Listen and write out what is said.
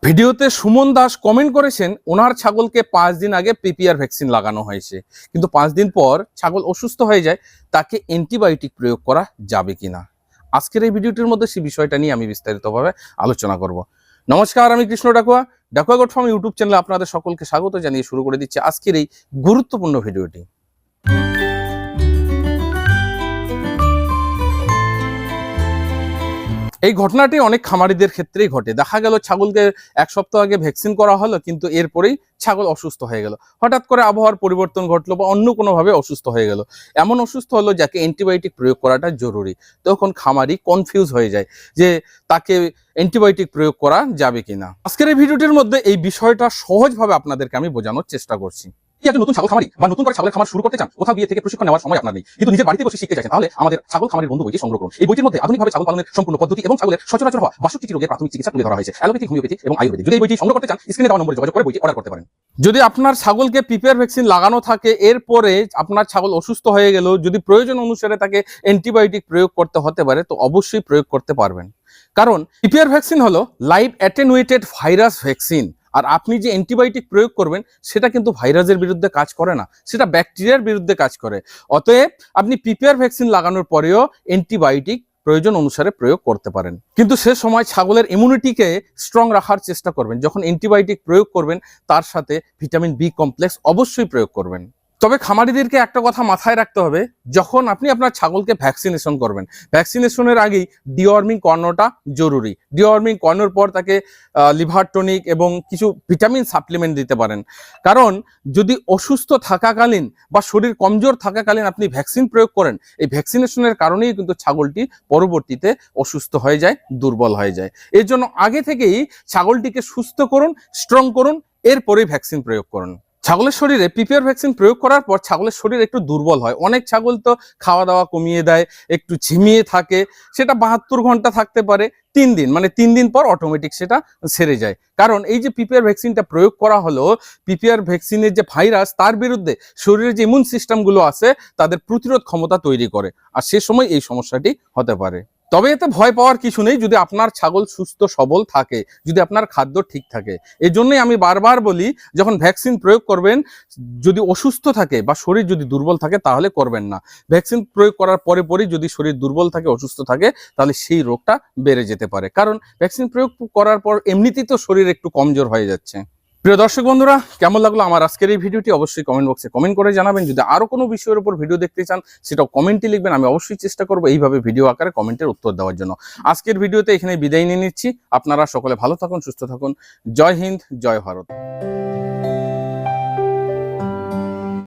ভিডিওতে সুমন দাস কমেন্ট করেছেন ওনার ছাগলকে 5 দিন আগে পিপিআর ভ্যাকসিন লাগানো হয়েছে, কিন্তু 5 দিন পর ছাগল অসুস্থ হয়ে যায়, তাকে অ্যান্টিবায়োটিক প্রয়োগ করা যাবে কিনা। আজকের এই ভিডিওটির মধ্যে সেই বিষয়টা নিয়ে আমি বিস্তারিতভাবে আলোচনা করব। নমস্কার, আমি Krishna Dakua, Dakua goat farm YouTube চ্যানেলে আপনাদের সকলকে স্বাগত জানিয়ে শুরু করে দিচ্ছি আজকের এই গুরুত্বপূর্ণ ভিডিওটি। এই ঘটনাটি অনেক খামারিদের ক্ষেত্রেই ঘটে। দেখা গেল ছাগলকে 1 সপ্তাহ আগে ভ্যাকসিন করা হলো, কিন্তু এরপরেই ছাগল অসুস্থ হয়ে গেল। হঠাৎ করে আবহাওয়ার পরিবর্তন ঘটলো বা অন্য কোনোভাবে অসুস্থ হয়ে গেল, এমন অসুস্থ হলো যাকে অ্যান্টিবায়োটিক প্রয়োগ করাটা জরুরি। তখন খামারি কনফিউজ হয়ে যায় যে তাকে অ্যান্টিবায়োটিক প্রয়োগ করা যাবে কিনা। আজকের এই ভিডিওটির মধ্যে এই বিষয়টা সহজভাবে আপনাদেরকে আমি বোঝানোর চেষ্টা করছি। একজন নতুন ছাগল খামারি বা নতুন করে ছাগলের খামার শুরু করতে চান, কোথাও গিয়ে থেকে প্রশিক্ষণ নেওয়ার সময় আপনার নেই, কিন্তু নিজের বাড়িতে বসে শিখতে চাইছেন, তাহলে আমাদের ছাগল খামারের বন্ধু বইটি সংগ্রহ করুন। এই বইটির মধ্যে আধুনিকভাবে ছাগল পালনের সম্পূর্ণ পদ্ধতি এবং ছাগলের সচরাচর হওয়া 62টি রোগের প্রাথমিক চিকিৎসা তুলে ধরা হয়েছে, অ্যালোপ্যাথিক, হোমিওপ্যাথি এবং আয়ুর্বেদিক। যদি এই বইটি সংগ্রহ করতে চান, স্ক্রিনে দেওয়া নম্বরে যোগাযোগ করে বইটি অর্ডার করতে পারেন। যদি আপনার ছাগলকে পিপিআর ভ্যাকসিন লাগানো থাকে, এরপরে আপনার ছাগল অসুস্থ হয়ে গেল, যদি প্রয়োজন অনুসারে তাকে অ্যান্টিবায়োটিক প্রয়োগ করতে হতে পারে, তো অবশ্যই প্রয়োগ করতে পারবেন। কারণ পিপিআর ভ্যাকসিন হলো লাইভ অ্যাটেনুয়েটেড ভাইরাস ভ্যাকসিন, আর আপনি যে অ্যান্টিবায়োটিক প্রয়োগ করবেন সেটা কিন্তু ভাইরাসের বিরুদ্ধে কাজ করে না, সেটা ব্যাকটেরিয়ার বিরুদ্ধে কাজ করে। অতএব আপনি পিপিআর ভ্যাকসিন লাগানোর পরেও অ্যান্টিবায়োটিক প্রয়োজন অনুসারে প্রয়োগ করতে পারেন, কিন্তু সে সময় ছাগলের ইমিউনিটিকে স্ট্রং রাখার চেষ্টা করবেন। যখন অ্যান্টিবায়োটিক প্রয়োগ করবেন, তার সাথে ভিটামিন বি কমপ্লেক্স অবশ্যই প্রয়োগ করবেন। তবে খামারিদেরকে একটা কথা মাথায় রাখতে হবে, যখন আপনি আপনার ছাগলকে ভ্যাকসিনেশন করবেন, ভ্যাকসিনেশনের আগেই ডিওয়ার্মিং করানোটা জরুরি। ডিওয়ার্মিং করানোর পর তাকে লিভার টনিক এবং কিছু ভিটামিন সাপ্লিমেন্ট দিতে পারেন। কারণ যদি অসুস্থ থাকাকালীন বা শরীর কমজোর থাকাকালীন আপনি ভ্যাকসিন প্রয়োগ করেন, এই ভ্যাকসিনেশনের কারণেই কিন্তু ছাগলটি পরবর্তীতে অসুস্থ হয়ে যায়, দুর্বল হয়ে যায়। এর জন্য আগে থেকেই ছাগলটিকে সুস্থ করুন, স্ট্রং করুন, এরপরেই ভ্যাকসিন প্রয়োগ করুন। ছাগলের শরীরে পিপিআর ভ্যাকসিন প্রয়োগ করার পর ছাগলের শরীর একটু দুর্বল হয়। অনেক ছাগল তো খাওয়া দাওয়া কমিয়ে দেয়, একটু ঝিমিয়ে থাকে, সেটা 72 ঘন্টা থাকতে পারে, 3 দিন, মানে 3 দিন পর অটোমেটিক সেটা সেরে যায়। কারণ এই যে পিপিআর ভ্যাকসিনটা প্রয়োগ করা হলো, পিপিআর ভ্যাকসিনের যে ভাইরাস, তার বিরুদ্ধে শরীরের যে ইমিউন সিস্টেমগুলো আছে তাদের প্রতিরোধ ক্ষমতা তৈরি করে, আর সে সময় এই সমস্যাটি হতে পারে। তবে এতে ভয় পাওয়ার কিছু নেই, যদি আপনার ছাগল সুস্থ সবল থাকে, যদি আপনার খাদ্য ঠিক থাকে। এই জন্যই আমি বারবার বলি, যখন ভ্যাকসিন প্রয়োগ করবেন, যদি অসুস্থ থাকে বা শরীর যদি দুর্বল থাকে তাহলে করবেন না। ভ্যাকসিন প্রয়োগ করার পরে পরই যদি শরীর দুর্বল থাকে, অসুস্থ থাকে, তাহলে সেই রোগটা বেড়ে যেতে পারে। কারণ ভ্যাকসিন প্রয়োগ করার পর এমনিতেই তো শরীর একটু কমজোর হয়ে যাচ্ছে। প্রিয় দর্শক বন্ধুরা, কেমন লাগলো আমার আজকের এই ভিডিওটি অবশ্যই কমেন্ট বক্সে কমেন্ট করে জানাবেন। যদি আরো কোনো বিষয়ের উপর ভিডিও দেখতে চান, সেটাও কমেন্টে লিখবেন, আমি অবশ্যই চেষ্টা করবো এইভাবে ভিডিও আকারে কমেন্টের উত্তর দেওয়ার জন্য। আজকের ভিডিওতে এখানে বিদায় নিয়ে নিচ্ছি। আপনারা সকলে ভালো থাকুন, সুস্থ থাকুন। জয় হিন্দ, জয় ভারত।